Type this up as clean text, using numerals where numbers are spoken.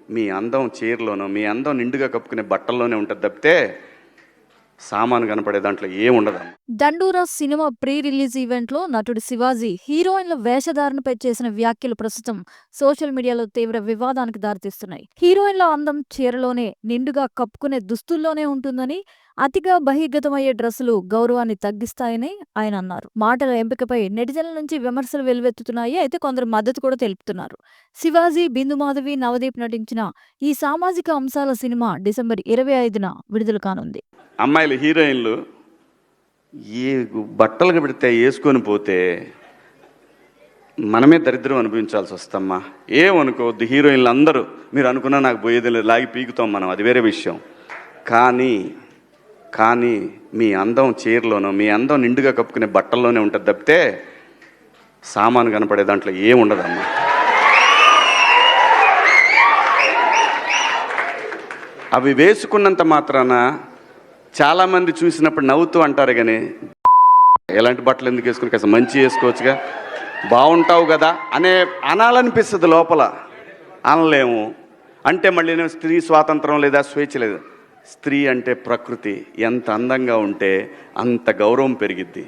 మీ అందం చీరలోనో, మీ అందం నిండుగా కప్పుకునే బట్టల్లోనే ఉంటుంది తప్పితే సామాను కనపడే దాంట్లో ఏముండదమ్మా. దండూరా సినిమా ప్రీ రిలీజ్ ఈవెంట్ లో నటుడు శివాజీ హీరోయిన్ల వేషధారణపై చేసిన వ్యాఖ్యలు ప్రస్తుతం సోషల్ మీడియాలో తీవ్ర వివాదానికి దారితీస్తున్నాయి. హీరోయిన్ల అందం చీరలోనే, నిండుగా కప్పుకునే దుస్తుల్లోనే ఉంటుందని, అతిగా బహిర్గతమయ్యే డ్రెస్సులు గౌరవాన్ని తగ్గిస్తాయని ఆయన అన్నారు. మాటల ఎంపికపై నెటిజన్ల నుంచి విమర్శలు వెల్లువెత్తుతున్నాయి. అయితే కొందరు మద్దతు కూడా తెలుపుతున్నారు. శివాజీ, బిందు మాధవి, నవదీప్ నటించిన ఈ సామాజిక అంశాల సినిమా డిసెంబర్ 25న విడుదల కానుంది. అమ్మాయిలు హీరోయిన్లు ఏ బట్టలు పెడితే వేసుకొని పోతే మనమే దరిద్రం అనుభవించాల్సి వస్తమ్మా. ఏమనుకోవద్దు, హీరోయిన్లు అందరూ మీరు అనుకున్నా నాకు పోయేది లేదు, లాగి పీకుతాం మనం, అది వేరే విషయం. కానీ మీ అందం చీరలోనో, మీ అందం నిండుగా కప్పుకునే బట్టల్లోనే ఉంటుంది తప్పితే సామాను కనపడే దాంట్లో ఏముండదమ్మా. అవి వేసుకున్నంత మాత్రాన చాలామంది చూసినప్పుడు నవ్వుతూ అంటారు, కానీ ఎలాంటి బట్టలు ఎందుకు వేసుకుని కాస్త మంచి వేసుకోవచ్చుగా, బాగుంటావు కదా అనాలనిపిస్తుంది లోపల. అనలేము. అంటే మళ్ళీ స్త్రీ స్వాతంత్రం లేదా, స్వేచ్ఛ లేదు. స్త్రీ అంటే ప్రకృతి, ఎంత అందంగా ఉంటే అంత గౌరవం పెరిగిద్ది.